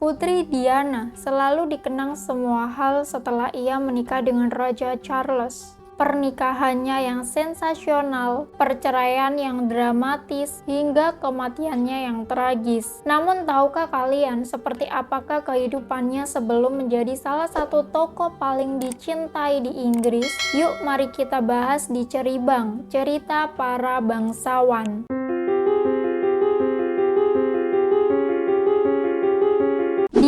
Putri Diana selalu dikenang semua hal setelah ia menikah dengan Raja Charles. Pernikahannya yang sensasional, perceraian yang dramatis, hingga kematiannya yang tragis. Namun tahukah kalian seperti apakah kehidupannya sebelum menjadi salah satu tokoh paling dicintai di Inggris? Yuk mari kita bahas di Ceribang, cerita para bangsawan.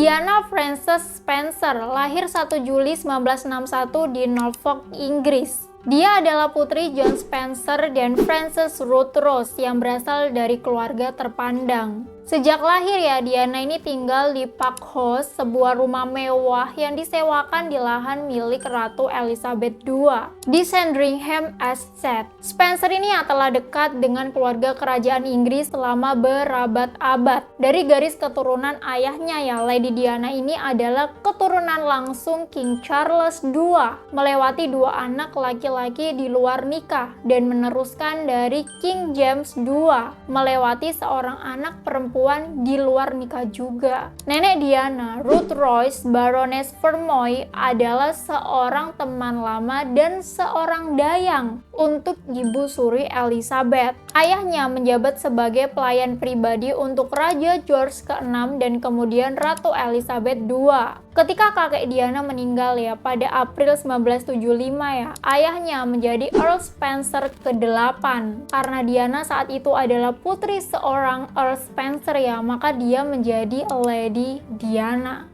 Diana Frances Spencer lahir 1 Juli 1961 di Norfolk, Inggris. Dia adalah putri John Spencer dan Frances Ruth Rose yang berasal dari keluarga terpandang. Sejak lahir ya, Diana ini tinggal di Park House, sebuah rumah mewah yang disewakan di lahan milik Ratu Elizabeth II di Sandringham Estate. Spencer ini yang telah dekat dengan keluarga kerajaan Inggris selama berabad-abad. Dari garis keturunan ayahnya ya, Lady Diana ini adalah keturunan langsung King Charles II, melewati 2 anak laki-laki di luar nikah dan meneruskan dari King James II, melewati seorang anak perempuan di luar nikah juga. Nenek Diana, Ruth Royce Baroness Vermoy, adalah seorang teman lama dan seorang dayang untuk Ibu Suri Elizabeth. Ayahnya menjabat sebagai pelayan pribadi untuk Raja George ke-6 dan kemudian Ratu Elizabeth II. Ketika kakek Diana meninggal ya pada April 1975 ya, ayahnya menjadi Earl Spencer ke-8. Karena Diana saat itu adalah putri seorang Earl Spencer ya, maka dia menjadi Lady Diana.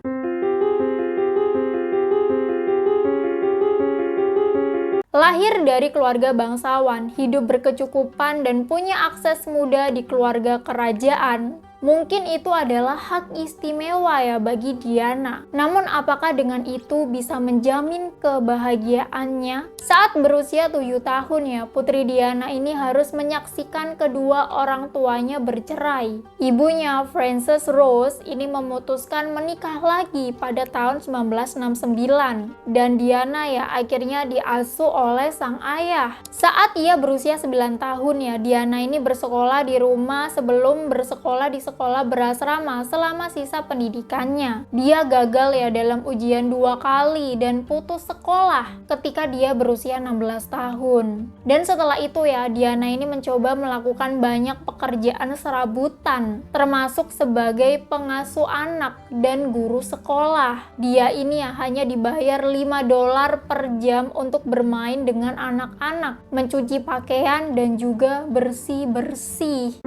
Lahir dari keluarga bangsawan, hidup berkecukupan dan punya akses mudah di keluarga kerajaan. Mungkin itu adalah hak istimewa ya bagi Diana. Namun apakah dengan itu bisa menjamin kebahagiaannya? Saat berusia 7 tahun ya, Putri Diana ini harus menyaksikan kedua orang tuanya bercerai. Ibunya, Frances Rose, ini memutuskan menikah lagi pada tahun 1969. Dan Diana ya akhirnya diasuh oleh sang ayah. Saat ia berusia 9 tahun ya, Diana ini bersekolah di rumah sebelum bersekolah di sekolah berasrama selama sisa pendidikannya. Dia gagal ya dalam ujian 2 kali dan putus sekolah ketika dia berusia 16 tahun. Dan setelah itu ya, Diana ini mencoba melakukan banyak pekerjaan serabutan, termasuk sebagai pengasuh anak dan guru sekolah. Dia ini ya hanya dibayar $5 per jam untuk bermain dengan anak-anak, mencuci pakaian dan juga bersih-bersih.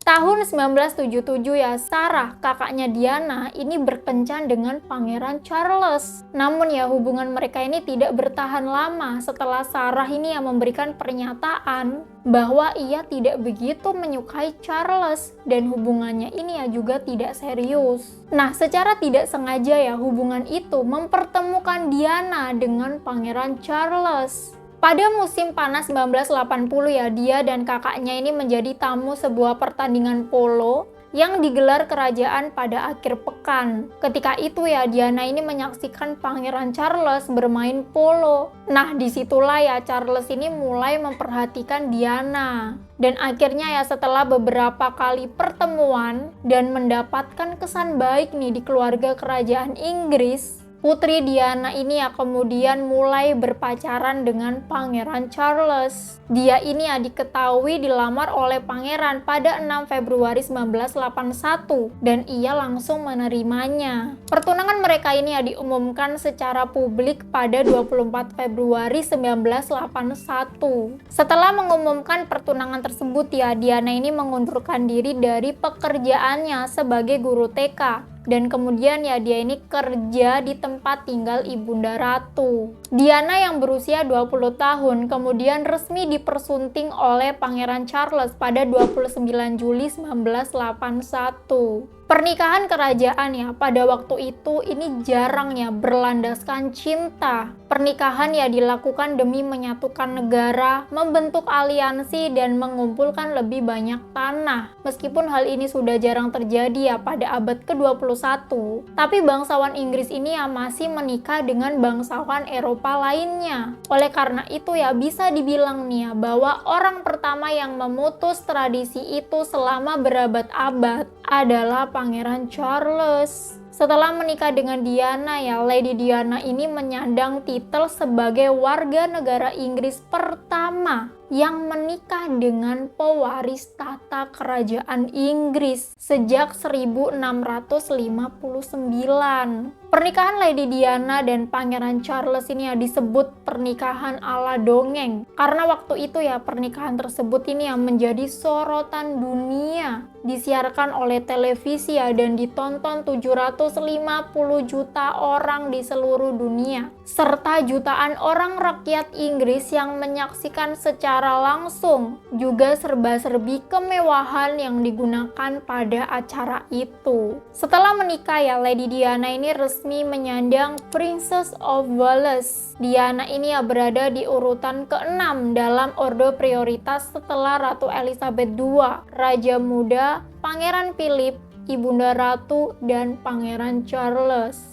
Tahun 1977 ya, Sarah, kakaknya Diana, ini berkencan dengan Pangeran Charles. Namun ya, hubungan mereka ini tidak bertahan lama setelah Sarah ini yang memberikan pernyataan bahwa ia tidak begitu menyukai Charles dan hubungannya ini ya juga tidak serius. Nah, secara tidak sengaja ya, hubungan itu mempertemukan Diana dengan Pangeran Charles. Pada musim panas 1980 ya, dia dan kakaknya ini menjadi tamu sebuah pertandingan polo yang digelar kerajaan pada akhir pekan. Ketika itu ya, Diana ini menyaksikan Pangeran Charles bermain polo. Nah, disitulah ya Charles ini mulai memperhatikan Diana. Dan akhirnya ya setelah beberapa kali pertemuan dan mendapatkan kesan baik nih di keluarga kerajaan Inggris, Putri Diana ini ya kemudian mulai berpacaran dengan Pangeran Charles. Dia ini ya diketahui dilamar oleh pangeran pada 6 Februari 1981 dan ia langsung menerimanya. Pertunangan mereka ini ya diumumkan secara publik pada 24 Februari 1981. Setelah mengumumkan pertunangan tersebut ya, Diana ini mengundurkan diri dari pekerjaannya sebagai guru TK. Dan kemudian ya dia ini kerja di tempat tinggal Ibunda Ratu. Diana yang berusia 20 tahun kemudian resmi dipersunting oleh Pangeran Charles pada 29 Juli 1981. Pernikahan kerajaan ya pada waktu itu ini jarang ya berlandaskan cinta. Pernikahan ya dilakukan demi menyatukan negara, membentuk aliansi dan mengumpulkan lebih banyak tanah. Meskipun hal ini sudah jarang terjadi ya pada abad ke-21, tapi bangsawan Inggris ini ya masih menikah dengan bangsawan Eropa lainnya. Oleh karena itu ya bisa dibilang nih ya bahwa orang pertama yang memutus tradisi itu selama berabad-abad adalah Pangeran Charles. Setelah menikah dengan Diana ya, Lady Diana ini menyandang titel sebagai warga negara Inggris pertama yang menikah dengan pewaris tata kerajaan Inggris sejak 1659. Pernikahan Lady Diana dan Pangeran Charles ini ya disebut pernikahan ala dongeng karena waktu itu ya pernikahan tersebut ini ya menjadi sorotan dunia, disiarkan oleh televisi ya dan ditonton 750 juta orang di seluruh dunia serta jutaan orang rakyat Inggris yang menyaksikan secara langsung, juga serba-serbi kemewahan yang digunakan pada acara itu. Setelah menikah ya Lady Diana ini resmi menyandang Princess of Wales. Diana ini ya berada di urutan ke-6 dalam orde prioritas setelah Ratu Elizabeth II, Raja Muda, Pangeran Philip, Ibunda Ratu, dan Pangeran Charles.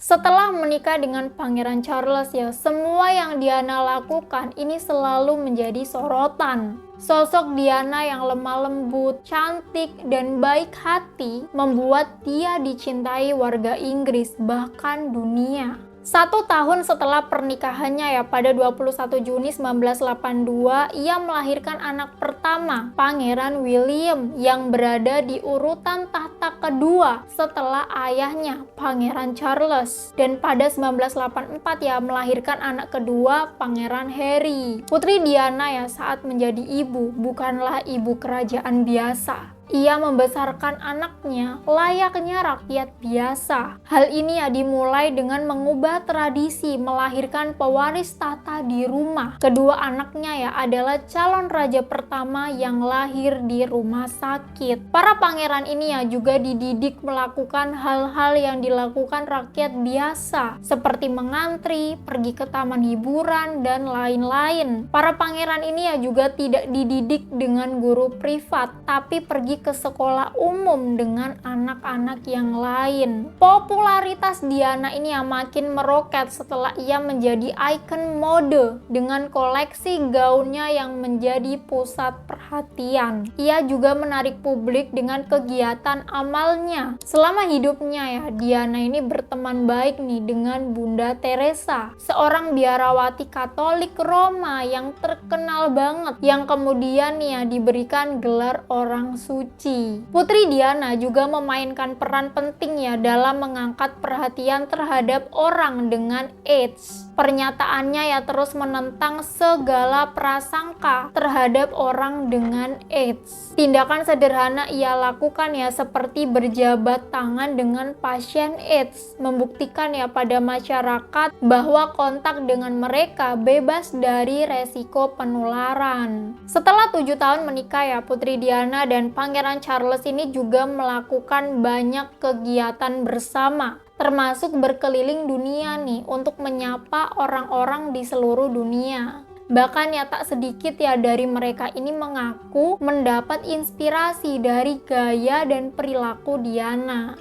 Setelah menikah dengan Pangeran Charles ya, semua yang Diana lakukan ini selalu menjadi sorotan. Sosok Diana yang lemah lembut, cantik, dan baik hati membuat dia dicintai warga Inggris, bahkan dunia. 1 tahun setelah pernikahannya ya pada 21 Juni 1982 ia melahirkan anak pertama, Pangeran William, yang berada di urutan tahta kedua setelah ayahnya Pangeran Charles, dan pada 1984 ya melahirkan anak kedua, Pangeran Harry. Putri Diana ya saat menjadi ibu bukanlah ibu kerajaan biasa. Ia membesarkan anaknya layaknya rakyat biasa. Hal ini ya dimulai dengan mengubah tradisi melahirkan pewaris tahta di rumah. Kedua anaknya ya adalah calon raja pertama yang lahir di rumah sakit. Para pangeran ini ya juga dididik melakukan hal-hal yang dilakukan rakyat biasa, seperti mengantri, pergi ke taman hiburan, dan lain-lain. Para pangeran ini ya juga tidak dididik dengan guru privat, tapi pergi ke sekolah umum dengan anak-anak yang lain. Popularitas Diana ini ya makin meroket setelah ia menjadi ikon mode dengan koleksi gaunnya yang menjadi pusat perhatian. Ia juga menarik publik dengan kegiatan amalnya. Selama hidupnya ya, Diana ini berteman baik nih dengan Bunda Teresa, seorang biarawati Katolik Roma yang terkenal banget, yang kemudian ya diberikan gelar orang suci. Putri Diana juga memainkan peran penting ya dalam mengangkat perhatian terhadap orang dengan AIDS. Pernyataannya ya terus menentang segala prasangka terhadap orang dengan AIDS. Tindakan sederhana ia lakukan ya seperti berjabat tangan dengan pasien AIDS, membuktikan ya pada masyarakat bahwa kontak dengan mereka bebas dari resiko penularan. Setelah 7 tahun menikah ya, Putri Diana dan Pangeran Charles ini juga melakukan banyak kegiatan bersama, termasuk berkeliling dunia nih untuk menyapa orang-orang di seluruh dunia. Bahkan ya tak sedikit ya dari mereka ini mengaku mendapat inspirasi dari gaya dan perilaku Diana.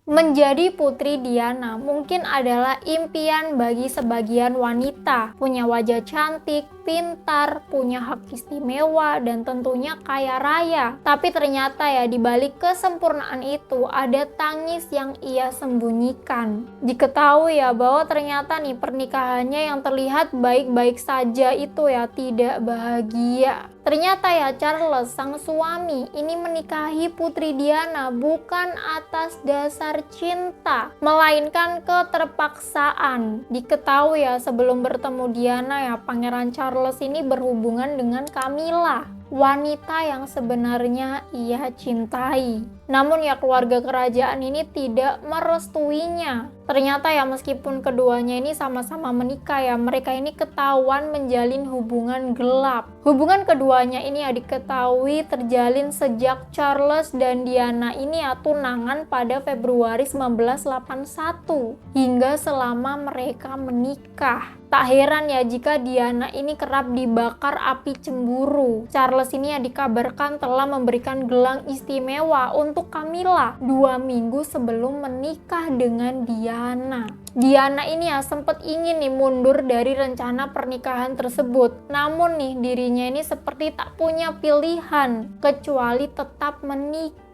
Menjadi Putri Diana mungkin adalah impian bagi sebagian wanita. Punya wajah cantik, pintar, punya hak istimewa, dan tentunya kaya raya. Tapi ternyata ya dibalik kesempurnaan itu ada tangis yang ia sembunyikan. Diketahui ya bahwa ternyata nih pernikahannya yang terlihat baik-baik saja itu ya tidak bahagia. Ternyata ya Charles sang suami ini menikahi Putri Diana bukan atas dasar cinta, melainkan keterpaksaan. Diketahui ya sebelum bertemu Diana ya Pangeran Charles ini berhubungan dengan Camilla, wanita yang sebenarnya ia cintai. Namun ya keluarga kerajaan ini tidak merestuinya. Ternyata ya meskipun keduanya ini sama-sama menikah ya, mereka ini ketahuan menjalin hubungan gelap. Hubungan keduanya ini ya diketahui terjalin sejak Charles dan Diana ini ya tunangan pada Februari 1981 hingga selama mereka menikah. Tak heran ya jika Diana ini kerap dibakar api cemburu. Charles ini ya dikabarkan telah memberikan gelang istimewa untuk Camilla 2 minggu sebelum menikah dengan Diana. Diana ini ya sempat ingin nih mundur dari rencana pernikahan tersebut. Namun nih dirinya ini seperti tak punya pilihan kecuali tetap menikah.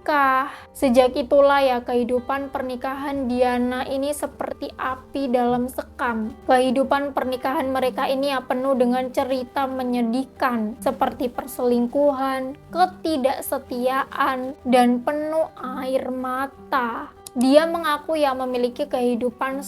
Sejak itulah ya kehidupan pernikahan Diana ini seperti api dalam sekam. Kehidupan pernikahan mereka ini ya penuh dengan cerita menyedihkan seperti perselingkuhan, ketidaksetiaan, dan penuh air mata. Dia mengaku ya memiliki kehidupan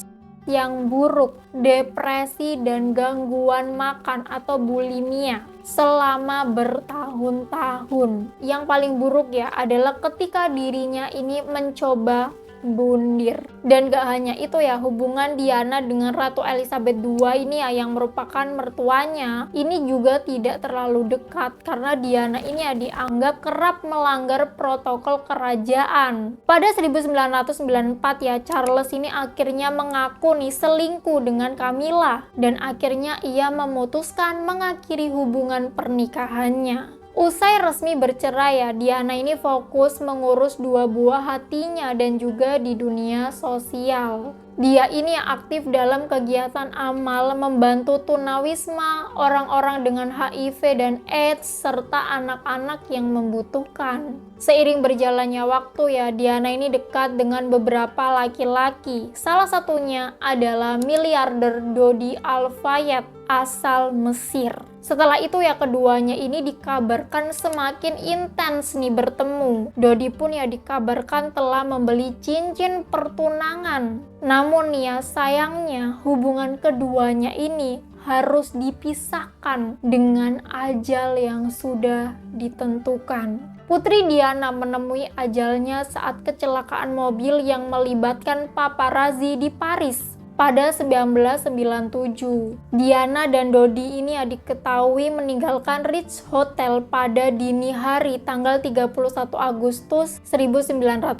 yang buruk, depresi, dan gangguan makan atau bulimia selama bertahun-tahun. Yang paling buruk ya adalah ketika dirinya ini mencoba bundir. Dan gak hanya itu ya, hubungan Diana dengan Ratu Elizabeth II ini ya yang merupakan mertuanya ini juga tidak terlalu dekat karena Diana ini ya dianggap kerap melanggar protokol kerajaan. Pada 1994 ya Charles ini akhirnya mengaku nih selingkuh dengan Camilla dan akhirnya ia memutuskan mengakhiri hubungan pernikahannya. Usai resmi bercerai ya, Diana ini fokus mengurus 2 buah hatinya dan juga di dunia sosial. Dia ini aktif dalam kegiatan amal membantu tunawisma, orang-orang dengan HIV dan AIDS, serta anak-anak yang membutuhkan. Seiring berjalannya waktu ya, Diana ini dekat dengan beberapa laki-laki. Salah satunya adalah miliarder Dodi Al-Fayed asal Mesir. Setelah itu ya keduanya ini dikabarkan semakin intens nih bertemu. Dodi pun ya dikabarkan telah membeli cincin pertunangan. Namun ya sayangnya hubungan keduanya ini harus dipisahkan dengan ajal yang sudah ditentukan. Putri Diana menemui ajalnya saat kecelakaan mobil yang melibatkan paparazzi di Paris pada 1997. Diana dan Dodi ini diketahui meninggalkan Ritz Hotel pada dini hari tanggal 31 Agustus 1997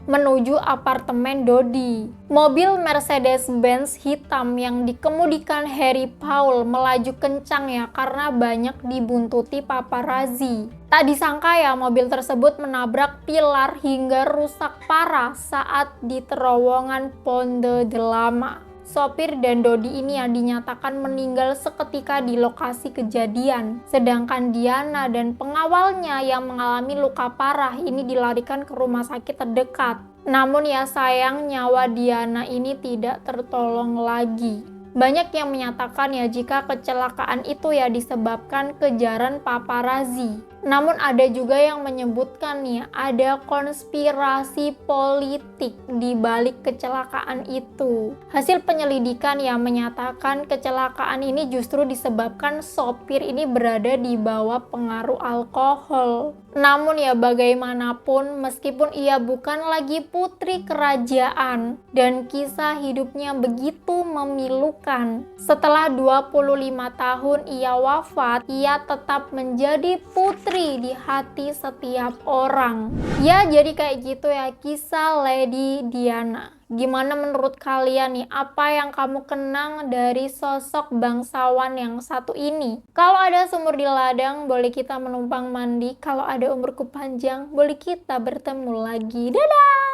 menuju apartemen Dodi. Mobil Mercedes-Benz hitam yang dikemudikan Harry Paul melaju kencang ya karena banyak dibuntuti paparazzi. Tak disangka ya mobil tersebut menabrak pilar hingga rusak parah saat di terowongan Pont de Lama. Sopir dan Dodi ini dinyatakan meninggal seketika di lokasi kejadian. Sedangkan Diana dan pengawalnya yang mengalami luka parah ini dilarikan ke rumah sakit terdekat. Namun ya sayang nyawa Diana ini tidak tertolong lagi. Banyak yang menyatakan ya jika kecelakaan itu ya disebabkan kejaran paparazzi. Namun ada juga yang menyebutkan ya ada konspirasi politik di balik kecelakaan itu. Hasil penyelidikan ya menyatakan kecelakaan ini justru disebabkan sopir ini berada di bawah pengaruh alkohol. Namun ya bagaimanapun meskipun ia bukan lagi putri kerajaan dan kisah hidupnya begitu memilukan, setelah 25 tahun ia wafat, ia tetap menjadi putri di hati setiap orang. Ya jadi kayak gitu ya kisah Lady Diana. Gimana menurut kalian nih, apa yang kamu kenang dari sosok bangsawan yang satu ini? Kalau ada sumur di ladang, boleh kita menumpang mandi. Kalau ada umurku panjang, boleh kita bertemu lagi. Dadah!